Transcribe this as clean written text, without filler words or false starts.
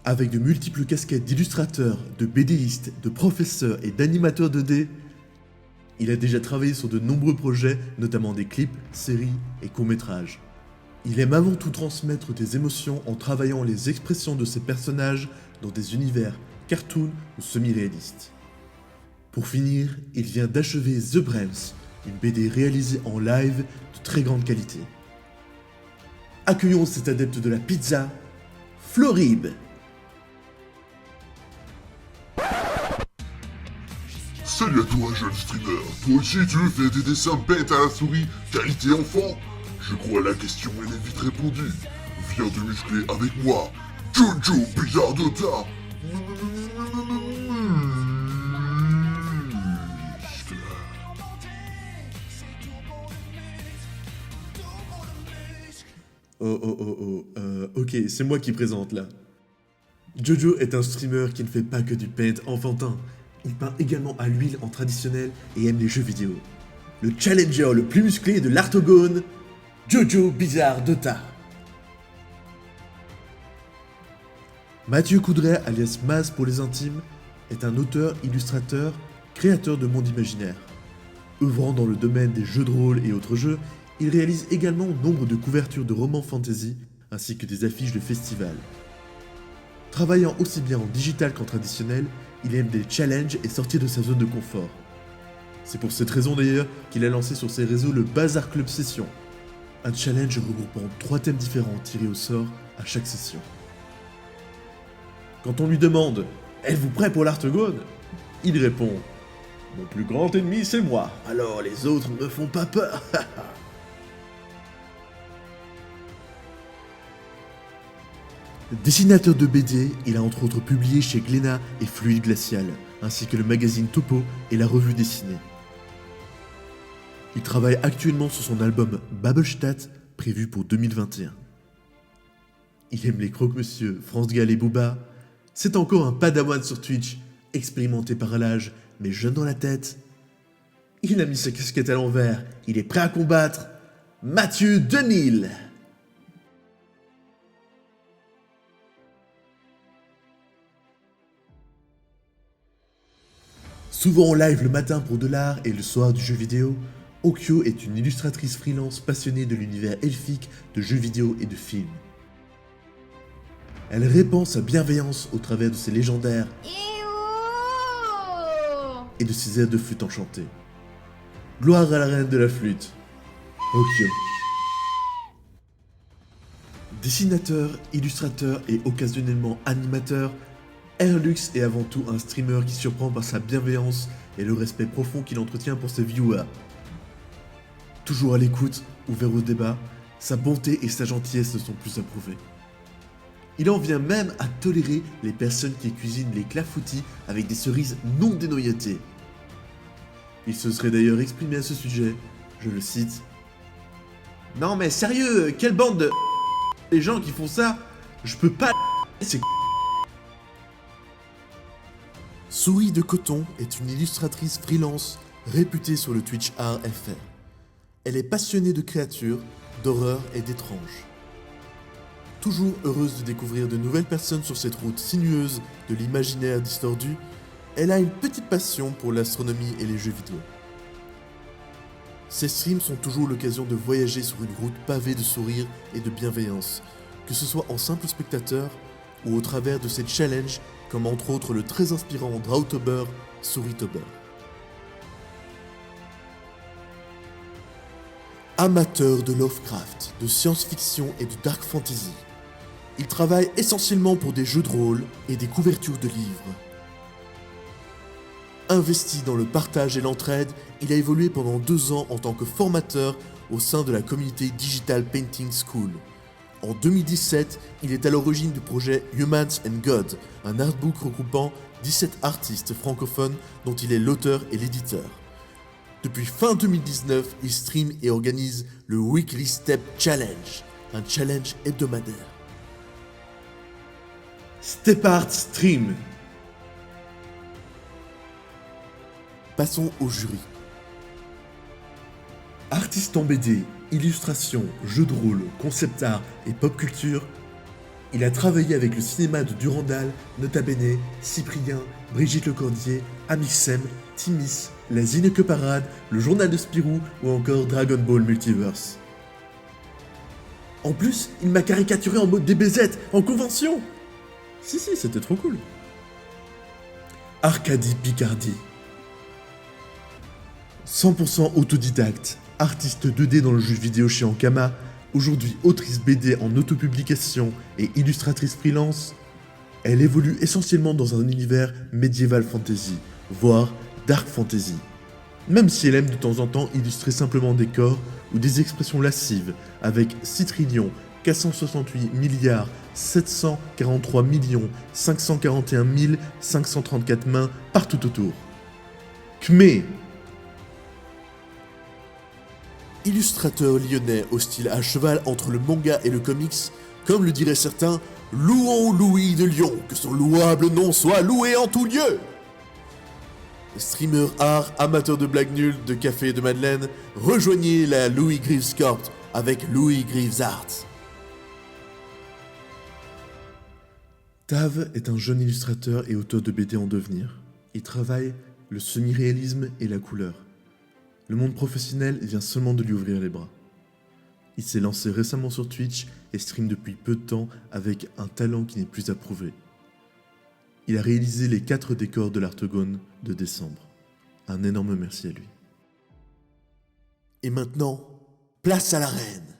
Avec de multiples casquettes d'illustrateur, de BDiste, de professeur et d'animateur 2D, il a déjà travaillé sur de nombreux projets, notamment des clips, séries et courts-métrages. Il aime avant tout transmettre des émotions en travaillant les expressions de ses personnages dans des univers cartoon ou semi-réalistes. Pour finir, il vient d'achever The Brems, une BD réalisée en live de très grande qualité. Accueillons cet adepte de la pizza, Florib. Salut à toi, jeune streamer. Toi aussi, tu veux faire des dessins bêtes à la souris, qualité enfant? Je crois la question, elle est vite répondue. Viens te muscler avec moi, Jojo Bizardota. Ok, c'est moi qui présente là. Jojo est un streamer qui ne fait pas que du paint enfantin. Il peint également à l'huile en traditionnel et aime les jeux vidéo. Le challenger le plus musclé de l'Artogone, Jojo Bizardota. Mathieu Coudray, alias Maz pour les intimes, est un auteur, illustrateur, créateur de monde imaginaire. Œuvrant dans le domaine des jeux de rôle et autres jeux, il réalise également nombre de couvertures de romans fantasy ainsi que des affiches de festivals. Travaillant aussi bien en digital qu'en traditionnel, il aime des challenges et sortir de sa zone de confort. C'est pour cette raison d'ailleurs qu'il a lancé sur ses réseaux le Bazar Club Session, un challenge regroupant 3 thèmes différents tirés au sort à chaque session. Quand on lui demande « Êtes-vous prêt pour l'Artogone ?» il répond « Mon plus grand ennemi c'est moi, alors les autres ne me font pas peur !» Dessinateur de BD, il a entre autres publié chez Glénat et Fluide Glacial, ainsi que le magazine Topo et la revue dessinée. Il travaille actuellement sur son album Babelstadt, prévu pour 2021. Il aime les croque-monsieur, France Gall et Booba. C'est encore un padawan sur Twitch, expérimenté par l'âge, mais jeune dans la tête. Il a mis sa casquette à l'envers, il est prêt à combattre. Mathieu Denil. Souvent en live le matin pour de l'art et le soir du jeu vidéo, Okyo est une illustratrice freelance passionnée de l'univers elfique de jeux vidéo et de films. Elle répand sa bienveillance au travers de ses légendaires et de ses airs de flûte enchantée. Gloire à la reine de la flûte, Okyo. Dessinateur, illustrateur et occasionnellement animateur, Airlux est avant tout un streamer qui surprend par sa bienveillance et le respect profond qu'il entretient pour ses viewers. Toujours à l'écoute, ouvert au débat, sa bonté et sa gentillesse ne sont plus approuvées. Il en vient même à tolérer les personnes qui cuisinent les clafoutis avec des cerises non dénoyautées. Il se serait d'ailleurs exprimé à ce sujet, je le cite. « Non mais sérieux, quelle bande de... Les gens qui font ça, je peux pas... C'est... » Souris de Coton est une illustratrice freelance réputée sur le Twitch Art FR. Elle est passionnée de créatures, d'horreur et d'étranges. Toujours heureuse de découvrir de nouvelles personnes sur cette route sinueuse de l'imaginaire distordu, elle a une petite passion pour l'astronomie et les jeux vidéo. Ses streams sont toujours l'occasion de voyager sur une route pavée de sourires et de bienveillance, que ce soit en simple spectateur ou au travers de ses challenges comme entre autres le très inspirant Drautober, Souritober. Amateur de Lovecraft, de science-fiction et de dark fantasy, il travaille essentiellement pour des jeux de rôle et des couvertures de livres. Investi dans le partage et l'entraide, il a évolué pendant 2 ans en tant que formateur au sein de la communauté Digital Painting School. En 2017, il est à l'origine du projet Humans and God, un artbook regroupant 17 artistes francophones dont il est l'auteur et l'éditeur. Depuis fin 2019, il stream et organise le Weekly Step Challenge, un challenge hebdomadaire. Step Art Stream. Passons au jury. Artiste en BD, illustration, jeux de rôle, concept art et pop culture, Il a travaillé avec le cinéma de Durandal, Nota Bene, Cyprien, Brigitte Lecordier, Amixem, Timis, La Zineke Parade, le journal de Spirou ou encore Dragon Ball Multiverse. En plus, il m'a caricaturé en mode DBZ, en convention. Si, c'était trop cool. Arcadie Picardie. 100% autodidacte, artiste 2D dans le jeu vidéo chez Ankama, aujourd'hui autrice BD en autopublication et illustratrice freelance, elle évolue essentiellement dans un univers médiéval fantasy, voire dark fantasy. Même si elle aime de temps en temps illustrer simplement des corps ou des expressions lascives avec 6 trillions 468 milliards 743 millions 541 534 mains partout autour. Khmé. Illustrateur lyonnais au style à cheval entre le manga et le comics, comme le diraient certains, louons Louis de Lyon, que son louable nom soit loué en tout lieu. Streamer art, amateur de blagues nulles, de café et de madeleine, rejoignez la Louis Greaves Corp avec Louis Greaves Art. Tav est un jeune illustrateur et auteur de BD en devenir. Il travaille le semi-réalisme et la couleur. Le monde professionnel vient seulement de lui ouvrir les bras. Il s'est lancé récemment sur Twitch et stream depuis peu de temps avec un talent qui n'est plus à prouver. Il a réalisé les 4 décors de l'Artogone de décembre. Un énorme merci à lui. Et maintenant, place à l'arène.